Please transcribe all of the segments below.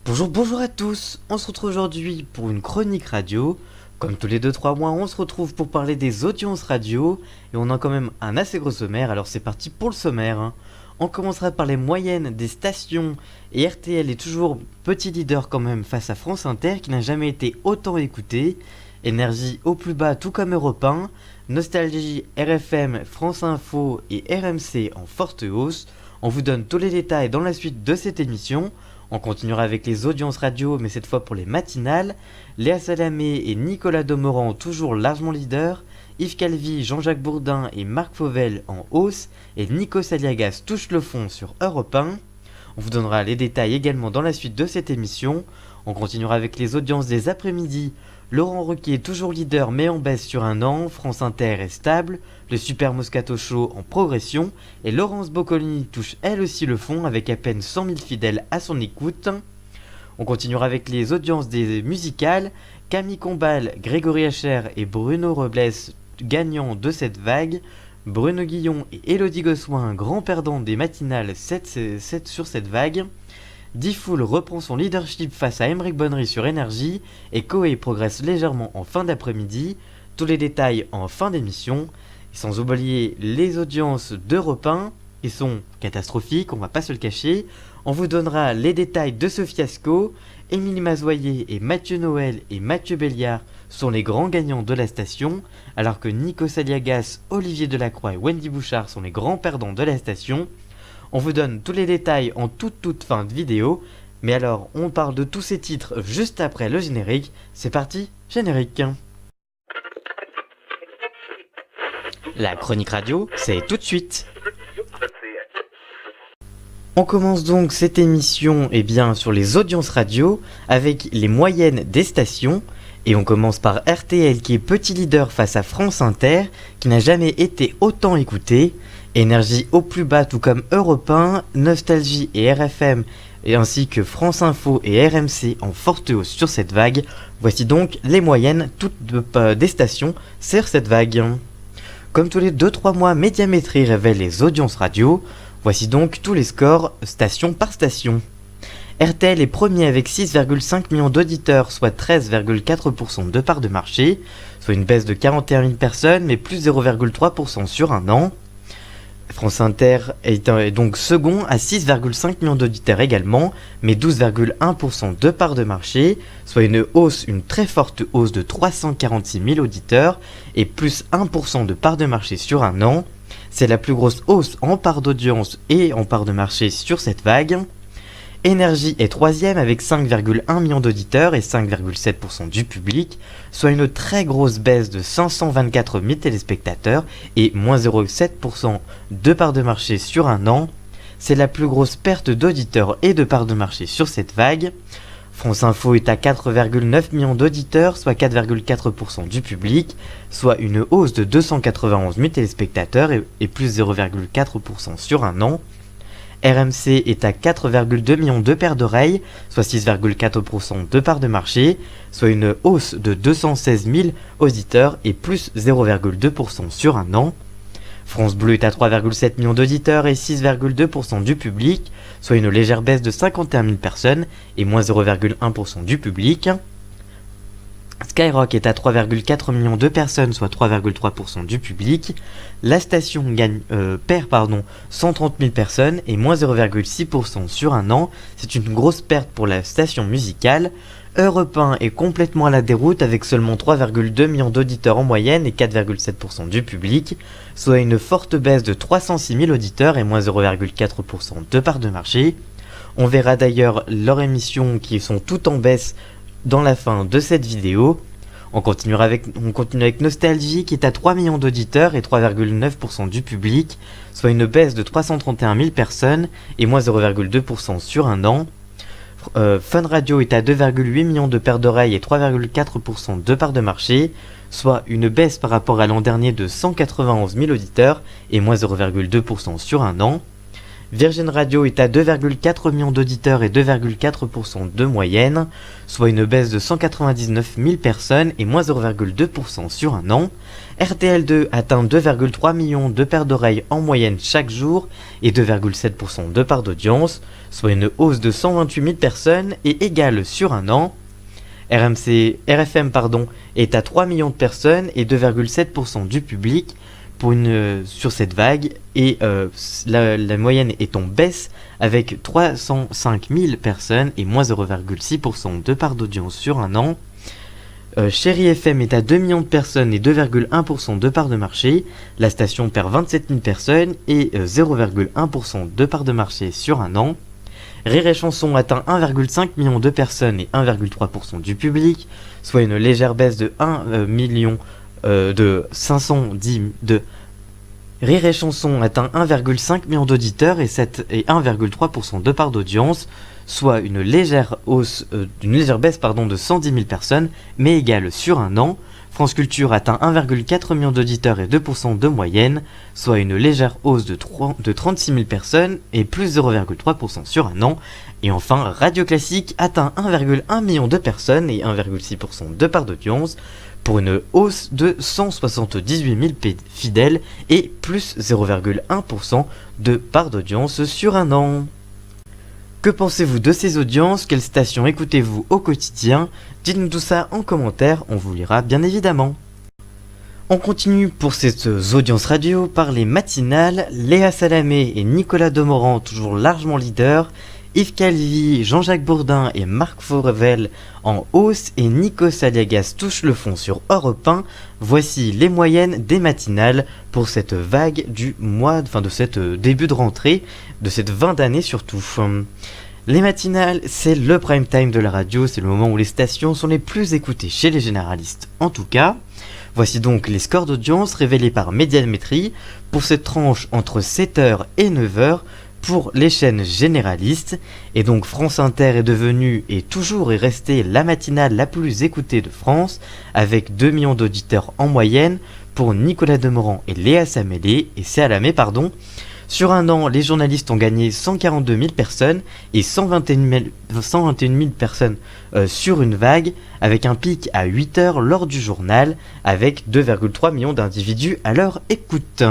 Bonjour à tous, on se retrouve aujourd'hui pour une chronique radio. Comme tous les 2-3 mois, on se retrouve pour parler des audiences radio, et on a quand même un assez gros sommaire, alors c'est parti pour le sommaire. On commencera par les moyennes des stations, et RTL est toujours petit leader quand même face à France Inter qui n'a jamais été autant écouté. Énergie au plus bas tout comme Europe 1, Nostalgie, RFM, France Info et RMC en forte hausse. On vous donne tous les détails dans la suite de cette émission. On continuera avec les audiences radio, mais cette fois pour les matinales. Léa Salamé et Nicolas Demorand toujours largement leaders. Yves Calvi, Jean-Jacques Bourdin et Marc Fauvel en hausse. Et Nico Saliagas touche le fond sur Europe 1. On vous donnera les détails également dans la suite de cette émission. On continuera avec les audiences des après-midi. Laurent Ruquier toujours leader mais en baisse sur un an. France Inter est stable. Le Super Moscato Show en progression. Et Laurence Boccolini touche elle aussi le fond avec à peine 100 000 fidèles à son écoute. On continuera avec les audiences des musicales. Camille Combal, Grégory Hacher et Bruno Robles gagnants de cette vague. Bruno Guillon et Élodie Gossuin, grands perdants des matinales 7 sur cette vague. Diffoul reprend son leadership face à Aymeric Bonnery sur Énergie et Koé progresse légèrement en fin d'après-midi. Tous les détails en fin d'émission. Et sans oublier les audiences d'Europe 1 qui sont catastrophiques, on va pas se le cacher. On vous donnera les détails de ce fiasco. Émilie Mazoyer et Mathieu Noël et Mathieu Béliard sont les grands gagnants de la station, alors que Nico Saliagas, Olivier Delacroix et Wendy Bouchard sont les grands perdants de la station. On vous donne tous les détails en toute fin de vidéo, mais alors on parle de tous ces titres juste après le générique. C'est parti, générique. La chronique radio, c'est tout de suite. On commence donc cette émission sur les audiences radio avec les moyennes des stations. Et on commence par RTL qui est petit leader face à France Inter qui n'a jamais été autant écouté. Énergie au plus bas tout comme Europe 1, Nostalgie et RFM et ainsi que France Info et RMC en forte hausse sur cette vague. Voici donc les moyennes toutes des stations sur cette vague. Comme tous les 2-3 mois, Médiamétrie révèle les audiences radio. Voici donc tous les scores station par station. RTL est premier avec 6,5 millions d'auditeurs, soit 13,4% de part de marché, soit une baisse de 41 000 personnes, mais plus 0,3% sur un an. France Inter est donc second à 6,5 millions d'auditeurs également, mais 12,1% de part de marché, soit une très forte hausse de 346 000 auditeurs et plus 1% de part de marché sur un an. C'est la plus grosse hausse en part d'audience et en part de marché sur cette vague. Énergie est troisième avec 5,1 millions d'auditeurs et 5,7% du public, soit une très grosse baisse de 524 000 téléspectateurs et moins 0,7% de part de marché sur un an. C'est la plus grosse perte d'auditeurs et de part de marché sur cette vague. France Info est à 4,9 millions d'auditeurs, soit 4,4% du public, soit une hausse de 291 000 téléspectateurs et plus 0,4% sur un an. RMC est à 4,2 millions de paires d'oreilles, soit 6,4% de part de marché, soit une hausse de 216 000 auditeurs et plus 0,2% sur un an. France Bleu est à 3,7 millions d'auditeurs et 6,2% du public, soit une légère baisse de 51 000 personnes et moins 0,1% du public. Skyrock est à 3,4 millions de personnes, soit 3,3% du public. La station perd 130 000 personnes et moins 0,6% sur un an. C'est une grosse perte pour la station musicale. Europe 1 est complètement à la déroute avec seulement 3,2 millions d'auditeurs en moyenne et 4,7% du public, soit une forte baisse de 306 000 auditeurs et moins 0,4% de part de marché. On verra d'ailleurs leurs émissions qui sont toutes en baisse dans la fin de cette vidéo. On continue avec Nostalgie qui est à 3 millions d'auditeurs et 3,9% du public, soit une baisse de 331 000 personnes et moins 0,2% sur un an. Fun Radio est à 2,8 millions de paires d'oreilles et 3,4% de part de marché, soit une baisse par rapport à l'an dernier de 191 000 auditeurs et moins 0,2% sur un an. Virgin Radio est à 2,4 millions d'auditeurs et 2,4% de moyenne, soit une baisse de 199 000 personnes et moins 0,2% sur un an. RTL2 atteint 2,3 millions de paires d'oreilles en moyenne chaque jour et 2,7% de part d'audience, soit une hausse de 128 000 personnes et égale sur un an. RFM est à 3 millions de personnes et 2,7% du public sur cette vague et la moyenne est en baisse avec 305 000 personnes et moins 0,6% de part d'audience sur un an. Chéri FM est à 2 millions de personnes et 2,1% de part de marché. La station perd 27 000 personnes et 0,1% de part de marché sur un an. Rire et Chanson atteint 1,5 million de personnes et 1,3% du public, soit une légère baisse de 1 million de 510 de Rire et Chanson atteint 1,5 million d'auditeurs et 1,3% de part d'audience, soit une légère baisse de 110 000 personnes, mais égale sur un an. France Culture atteint 1,4 million d'auditeurs et 2% de moyenne, soit une légère hausse de 36 000 personnes et plus 0,3% sur un an. Et enfin, Radio Classique atteint 1,1 million de personnes et 1,6% de part d'audience, pour une hausse de 178 000 fidèles et plus 0,1% de part d'audience sur un an. Que pensez-vous de ces audiences? Quelle station écoutez-vous au quotidien? Dites-nous tout ça en commentaire, on vous lira bien évidemment. On continue pour ces audiences radio par les matinales. Léa Salamé et Nicolas Demorand toujours largement leaders. Yves Calvi, Jean-Jacques Bourdin et Marc Fauvel en hausse et Nikos Aliagas touche le fond sur Europe 1. Voici les moyennes des matinales pour cette vague du mois, de cette début de rentrée, de cette 20 d'année surtout. Les matinales, c'est le prime time de la radio, c'est le moment où les stations sont les plus écoutées chez les généralistes en tout cas. Voici donc les scores d'audience révélés par Médiamétrie pour cette tranche entre 7h et 9h. Pour les chaînes généralistes, et donc France Inter est devenue et toujours est restée la matinale la plus écoutée de France, avec 2 millions d'auditeurs en moyenne pour Nicolas Demorand et Léa Salamé. Sur un an, les journalistes ont gagné 142 000 personnes et 121 000 personnes sur une vague, avec un pic à 8 heures lors du journal, avec 2,3 millions d'individus à leur écoute.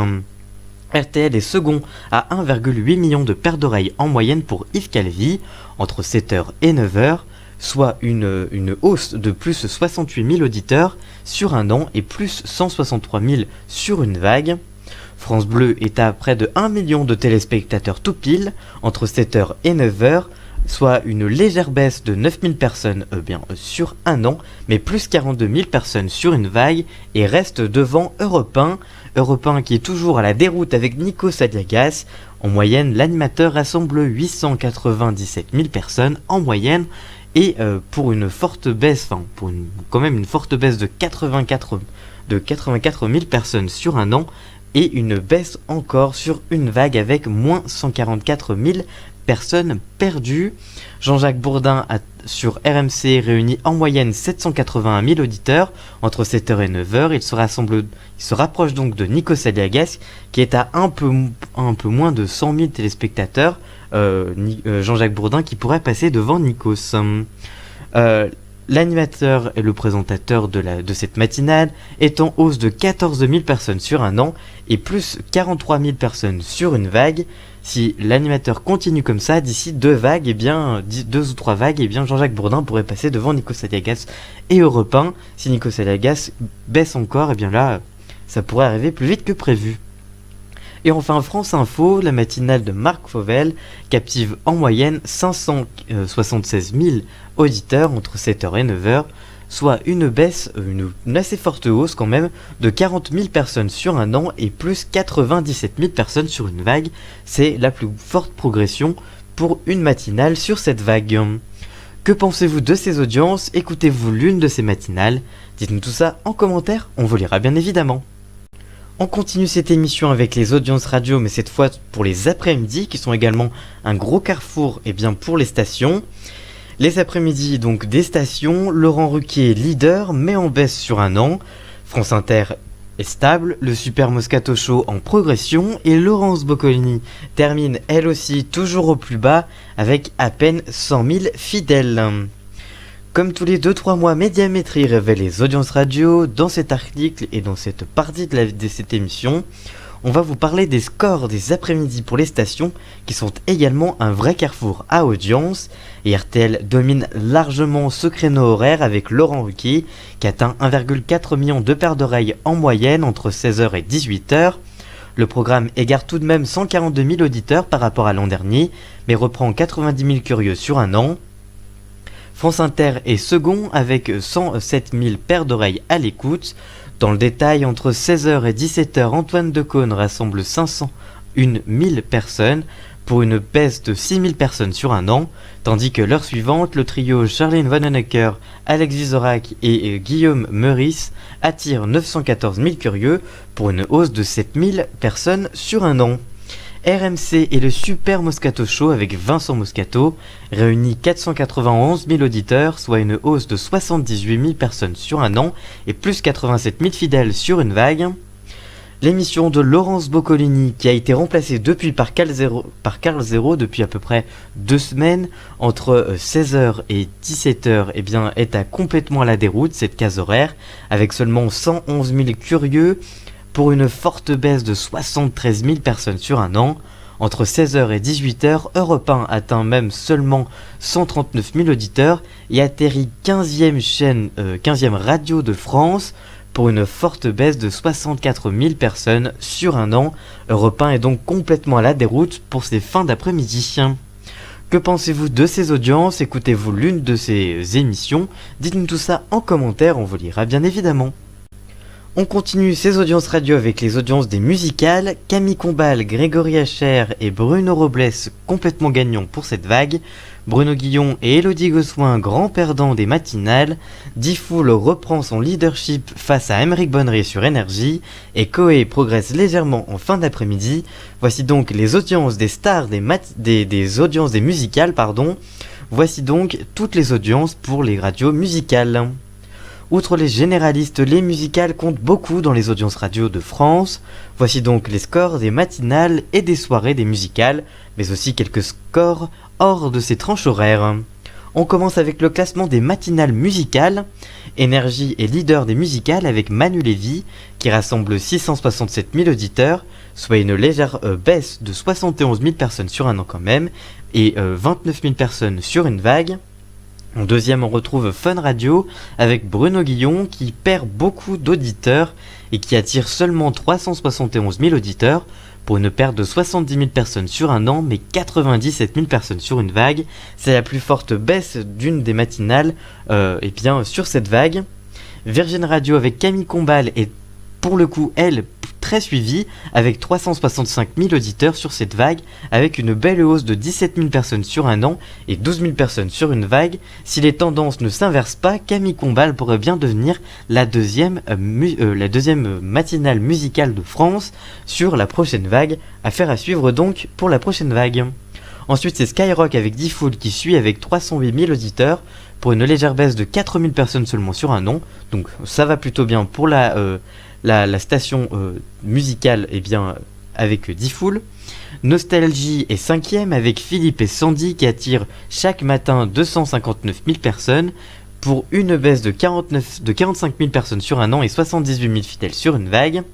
RTL est second à 1,8 million de paires d'oreilles en moyenne pour Yves Calvi, entre 7h et 9h, soit une hausse de plus 68 000 auditeurs sur un an et plus 163 000 sur une vague. France Bleu est à près de 1 million de téléspectateurs tout pile, entre 7h et 9h, soit une légère baisse de 9 000 personnes sur un an, mais plus 42 000 personnes sur une vague, et reste devant Europe 1. Europe 1 qui est toujours à la déroute avec Nikos Aliagas. En moyenne, l'animateur rassemble 897 000 personnes en moyenne, et pour une forte baisse, une forte baisse de 84 000 personnes sur un an, et une baisse encore sur une vague avec moins 144 000 personnes perdues. Jean-Jacques Bourdin sur RMC réunit en moyenne 781 000 auditeurs entre 7h et 9h. Il se rapproche donc de Nikos Aliagas qui est à un peu moins de 100 000 téléspectateurs. Jean-Jacques Bourdin qui pourrait passer devant Nikos. L'animateur et le présentateur de cette matinale est en hausse de 14 000 personnes sur un an et plus 43 000 personnes sur une vague. Si l'animateur continue comme ça, d'ici 2 ou 3 vagues, Jean-Jacques Bourdin pourrait passer devant Nikos Aliagas et Europe 1. Si Nikos Aliagas baisse encore, là, ça pourrait arriver plus vite que prévu. Et enfin, France Info, la matinale de Marc Fauvel, captive en moyenne 576 000 auditeurs entre 7h et 9h, soit une baisse, une assez forte hausse quand même, de 40 000 personnes sur un an et plus 97 000 personnes sur une vague. C'est la plus forte progression pour une matinale sur cette vague. Que pensez-vous de ces audiences? Écoutez-vous l'une de ces matinales? Dites-nous tout ça en commentaire, on vous lira bien évidemment. On continue cette émission avec les audiences radio, mais cette fois pour les après-midi, qui sont également un gros carrefour pour les stations. Les après-midi, donc des stations, Laurent Ruquier leader, mais en baisse sur un an. France Inter est stable, le Super Moscato Show en progression et Laurence Boccolini termine elle aussi toujours au plus bas avec à peine 100 000 fidèles. Comme tous les 2-3 mois, Médiamétrie révèle les audiences radio. Dans cet article et dans cette partie de cette émission, on va vous parler des scores des après-midi pour les stations qui sont également un vrai carrefour à audience. Et RTL domine largement ce créneau horaire avec Laurent Ruquier qui atteint 1,4 million de paires d'oreilles en moyenne entre 16h et 18h. Le programme égare tout de même 142 000 auditeurs par rapport à l'an dernier, mais reprend 90 000 curieux sur un an. France Inter est second avec 107 000 paires d'oreilles à l'écoute. Dans le détail, entre 16h et 17h, Antoine Decaune rassemble 501 000 personnes pour une baisse de 6 000 personnes sur un an, tandis que l'heure suivante, le trio Charlene Vanhoenacker, Alex Vizorek et Guillaume Meurice attire 914 000 curieux pour une hausse de 7 000 personnes sur un an. RMC et le Super Moscato Show avec Vincent Moscato réunit 491 000 auditeurs, soit une hausse de 78 000 personnes sur un an et plus 87 000 fidèles sur une vague. L'émission de Laurence Boccolini, qui a été remplacée depuis par Carl Zero depuis à peu près 2 semaines, entre 16h et 17h, est à complètement à la déroute, cette case horaire, avec seulement 111 000 curieux, pour une forte baisse de 73 000 personnes sur un an. Entre 16h et 18h, Europe 1 atteint même seulement 139 000 auditeurs et atterrit 15e radio de France pour une forte baisse de 64 000 personnes sur un an. Europe 1 est donc complètement à la déroute pour ces fins d'après-midi. Que pensez-vous de ces audiences? Écoutez-vous l'une de ces émissions? Dites-nous tout ça en commentaire, on vous lira bien évidemment. On continue ces audiences radio avec les audiences des musicales. Camille Combal, Grégory Hacher et Bruno Robles complètement gagnants pour cette vague. Bruno Guillon et Élodie Gossuin, grands perdants des matinales. Diffoul reprend son leadership face à Aymeric Bonnery sur Énergie. Et Coé progresse légèrement en fin d'après-midi. Voici donc les audiences des stars des audiences des musicales. Voici donc toutes les audiences pour les radios musicales. Outre les généralistes, les musicales comptent beaucoup dans les audiences radio de France. Voici donc les scores des matinales et des soirées des musicales, mais aussi quelques scores hors de ces tranches horaires. On commence avec le classement des matinales musicales. Énergie est leader des musicales avec Manu Lévy, qui rassemble 667 000 auditeurs, soit une légère baisse de 71 000 personnes sur un an quand même, et 29 000 personnes sur une vague. En deuxième, on retrouve Fun Radio avec Bruno Guillon qui perd beaucoup d'auditeurs et qui attire seulement 371 000 auditeurs pour une perte de 70 000 personnes sur un an mais 97 000 personnes sur une vague. C'est la plus forte baisse d'une des matinales sur cette vague. Virgin Radio avec Camille Combal est pour le coup, elle, très suivie, avec 365 000 auditeurs sur cette vague, avec une belle hausse de 17 000 personnes sur un an et 12 000 personnes sur une vague. Si les tendances ne s'inversent pas, Camille Combal pourrait bien devenir la deuxième matinale musicale de France sur la prochaine vague. Affaire à suivre donc pour la prochaine vague. Ensuite, c'est Skyrock avec Diffoul qui suit avec 308 000 auditeurs pour une légère baisse de 4 000 personnes seulement sur un an. Donc ça va plutôt bien pour la station musicale avec Diffoul. Nostalgie est 5ème avec Philippe et Sandy qui attirent chaque matin 259 000 personnes pour une baisse de 45 000 personnes sur un an et 78 000 fidèles sur une vague.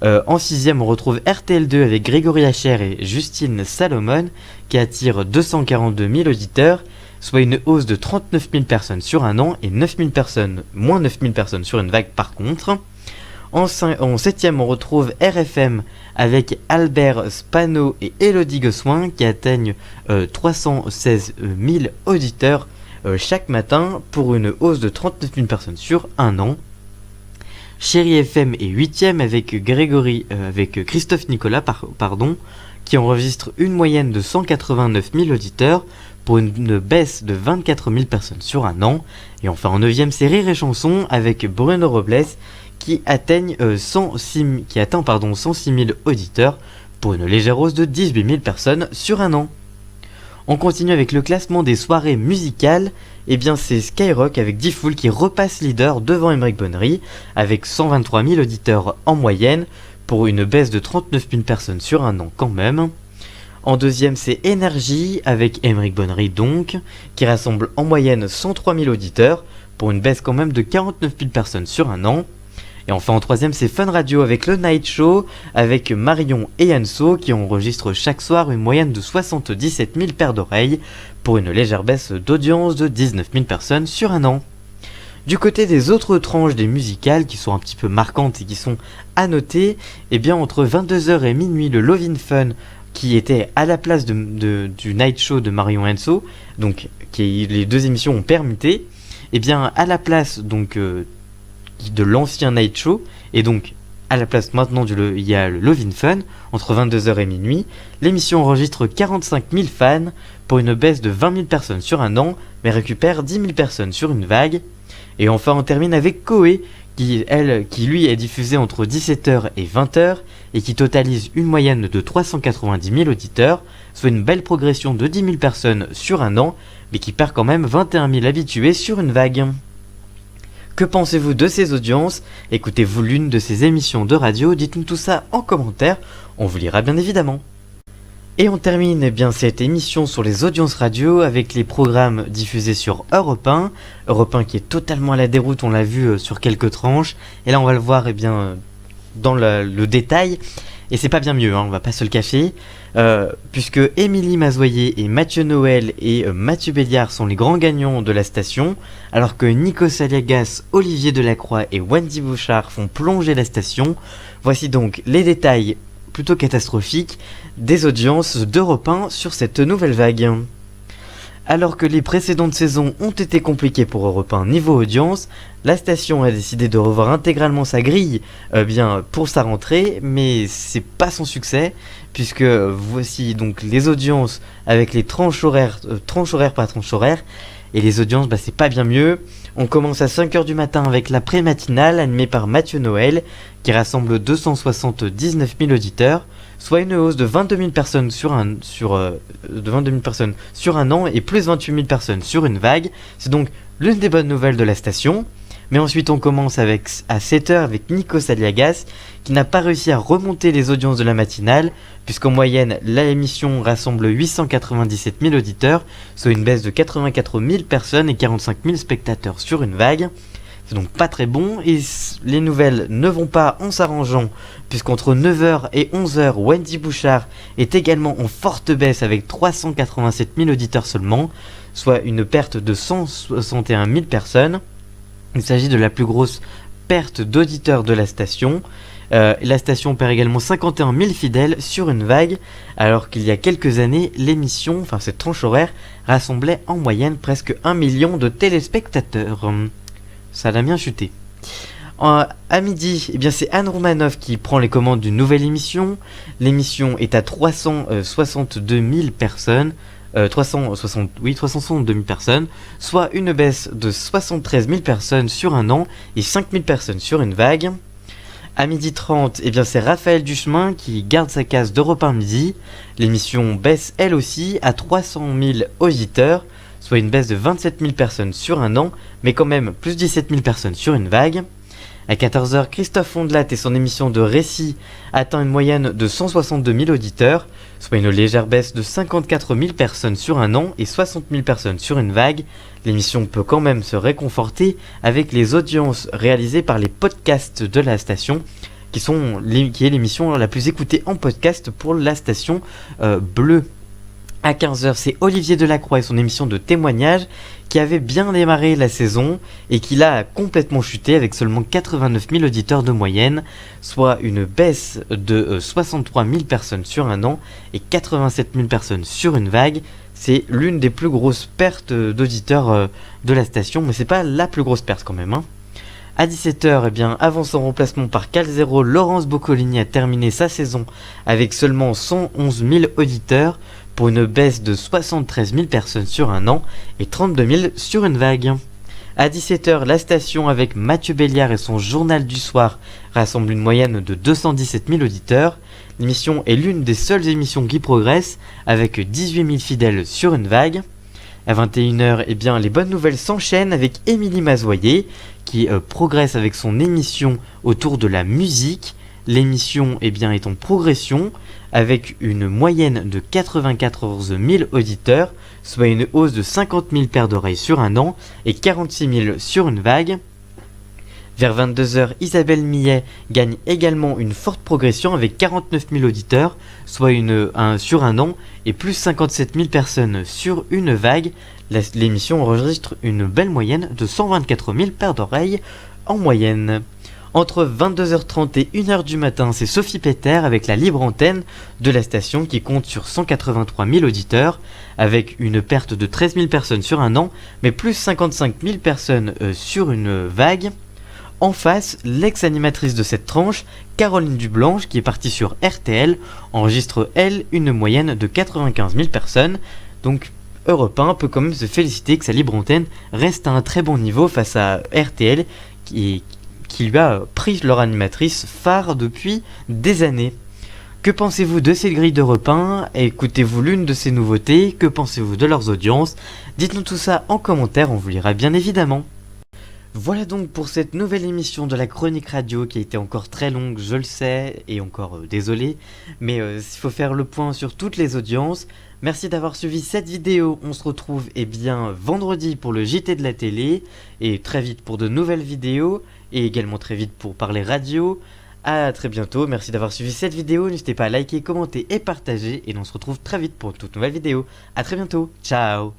En 6ème, on retrouve RTL2 avec Grégory Hacher et Justine Salomon qui attire 242 000 auditeurs, soit une hausse de 39 000 personnes sur un an et moins 9 000 personnes sur une vague par contre. En 7ème, on retrouve RFM avec Albert Spano et Élodie Gossuin qui atteignent 316 000 auditeurs chaque matin pour une hausse de 39 000 personnes sur un an. Chérie FM est 8ème avec Christophe Nicolas qui enregistre une moyenne de 189 000 auditeurs pour une baisse de 24 000 personnes sur un an. Et enfin en 9ème, c'est Rire et Chanson avec Bruno Robles qui atteint 106 000 auditeurs pour une légère hausse de 18 000 personnes sur un an. On continue avec le classement des soirées musicales. eh bien c'est Skyrock avec Diffoul qui repasse leader devant Aymeric Bonnery avec 123 000 auditeurs en moyenne pour une baisse de 39 000 personnes sur un an quand même. En deuxième, c'est Énergie avec Aymeric Bonnery donc, qui rassemble en moyenne 103 000 auditeurs pour une baisse quand même de 49 000 personnes sur un an. Et enfin en troisième, c'est Fun Radio avec le Night Show, avec Marion et Anso qui enregistrent chaque soir une moyenne de 77 000 paires d'oreilles pour une légère baisse d'audience de 19 000 personnes sur un an. Du côté des autres tranches des musicales qui sont un petit peu marquantes et qui sont à noter, eh bien entre 22h et minuit, le Lovin' Fun qui était à la place du Night Show de Marion et Anso, donc les deux émissions ont permuté, eh bien à la place donc de l'ancien Night Show, et donc à la place maintenant il y a le Lovin' Fun, entre 22h et minuit, l'émission enregistre 45 000 fans pour une baisse de 20 000 personnes sur un an, mais récupère 10 000 personnes sur une vague. Et enfin on termine avec Koé, qui lui est diffusé entre 17h et 20h, et qui totalise une moyenne de 390 000 auditeurs, soit une belle progression de 10 000 personnes sur un an, mais qui perd quand même 21 000 habitués sur une vague. Que pensez-vous de ces audiences? Écoutez-vous l'une de ces émissions de radio? Dites-nous tout ça en commentaire, on vous lira bien évidemment. Et on termine bien cette émission sur les audiences radio avec les programmes diffusés sur Europe 1. Europe 1 qui est totalement à la déroute, on l'a vu sur quelques tranches. Et là on va le voir dans le détail. Et c'est pas bien mieux, on va pas se le cacher. Puisque Émilie Mazoyer et Mathieu Noël et Mathieu Béliard sont les grands gagnants de la station, alors que Nico Saliagas, Olivier Delacroix et Wendy Bouchard font plonger la station. Voici donc les détails plutôt catastrophiques des audiences d'Europe 1 sur cette nouvelle vague. Alors que les précédentes saisons ont été compliquées pour Europe 1 niveau audience, la station a décidé de revoir intégralement sa grille pour sa rentrée, mais c'est pas son succès, puisque voici donc les audiences avec les tranches horaires par tranche horaire, et les audiences c'est pas bien mieux. On commence à 5h du matin avec la pré-matinale animée par Mathieu Noël, qui rassemble 279 000 auditeurs, soit une hausse de 22 000 personnes sur un an et plus 28 000 personnes sur une vague. C'est donc l'une des bonnes nouvelles de la station. Mais ensuite on commence à 7h avec Nico Saliagas, qui n'a pas réussi à remonter les audiences de la matinale, puisqu'en moyenne l'émission rassemble 897 000 auditeurs, soit une baisse de 84 000 personnes et 45 000 spectateurs sur une vague. C'est donc pas très bon, et les nouvelles ne vont pas en s'arrangeant, puisqu'entre 9h et 11h, Wendy Bouchard est également en forte baisse avec 387 000 auditeurs seulement, soit une perte de 161 000 personnes. Il s'agit de la plus grosse perte d'auditeurs de la station. La station perd également 51 000 fidèles sur une vague, alors qu'il y a quelques années, l'émission, cette tranche horaire, rassemblait en moyenne presque 1 million de téléspectateurs. Ça a bien chuté. À midi, c'est Anne Roumanoff qui prend les commandes d'une nouvelle émission. L'émission est à 362 000 personnes. 362 000 personnes, soit une baisse de 73 000 personnes sur un an et 5 000 personnes sur une vague. À 12h30, c'est Raphaël Duchemin qui garde sa case d'Europe 1 midi. L'émission baisse elle aussi à 300 000 auditeurs, soit une baisse de 27 000 personnes sur un an, mais quand même plus 17 000 personnes sur une vague. À 14h, Christophe Fondelat et son émission de récit atteint une moyenne de 162 000 auditeurs, soit une légère baisse de 54 000 personnes sur un an et 60 000 personnes sur une vague. L'émission peut quand même se réconforter avec les audiences réalisées par les podcasts de la station, qui est l'émission la plus écoutée en podcast pour la station bleue. À 15h, c'est Olivier Delacroix et son émission de témoignages qui avait bien démarré la saison et qui là a complètement chuté avec seulement 89 000 auditeurs de moyenne, soit une baisse de 63 000 personnes sur un an et 87 000 personnes sur une vague. C'est l'une des plus grosses pertes d'auditeurs de la station, mais c'est pas la plus grosse perte quand même. À 17h, avant son remplacement par Calzero, Laurence Boccolini a terminé sa saison avec seulement 111 000 auditeurs, pour une baisse de 73 000 personnes sur un an et 32 000 sur une vague. À 17h, la station avec Mathieu Béliard et son journal du soir rassemble une moyenne de 217 000 auditeurs. L'émission est l'une des seules émissions qui progresse avec 18 000 fidèles sur une vague. À 21h, eh bien, les bonnes nouvelles s'enchaînent avec Émilie Mazoyer qui progresse avec son émission autour de la musique. L'émission est en progression avec une moyenne de 94 000 auditeurs, soit une hausse de 50 000 paires d'oreilles sur un an et 46 000 sur une vague. Vers 22h, Isabelle Millet gagne également une forte progression avec 49 000 auditeurs, soit sur un an, et plus 57 000 personnes sur une vague. L'émission enregistre une belle moyenne de 124 000 paires d'oreilles en moyenne. Entre 22h30 et 1h du matin, c'est Sophie Peter avec la libre antenne de la station qui compte sur 183 000 auditeurs, avec une perte de 13 000 personnes sur un an, mais plus 55 000 personnes sur une vague. En face, l'ex-animatrice de cette tranche, Caroline Dublanche, qui est partie sur RTL, enregistre, elle, une moyenne de 95 000 personnes. Donc, Europe 1 peut quand même se féliciter que sa libre antenne reste à un très bon niveau face à RTL, qui lui a pris leur animatrice phare depuis des années. Que pensez-vous de cette grille d'Europe 1 ? Écoutez-vous l'une de ces nouveautés ? Que pensez-vous de leurs audiences ? Dites-nous tout ça en commentaire, on vous lira bien évidemment. Voilà donc pour cette nouvelle émission de la chronique radio qui a été encore très longue, je le sais, et encore désolé, mais il faut faire le point sur toutes les audiences. Merci d'avoir suivi cette vidéo, on se retrouve vendredi pour le JT de la télé, et très vite pour de nouvelles vidéos, et également très vite pour parler radio. À très bientôt, merci d'avoir suivi cette vidéo, n'hésitez pas à liker, commenter et partager, et on se retrouve très vite pour une toute nouvelle vidéo. À très bientôt, ciao.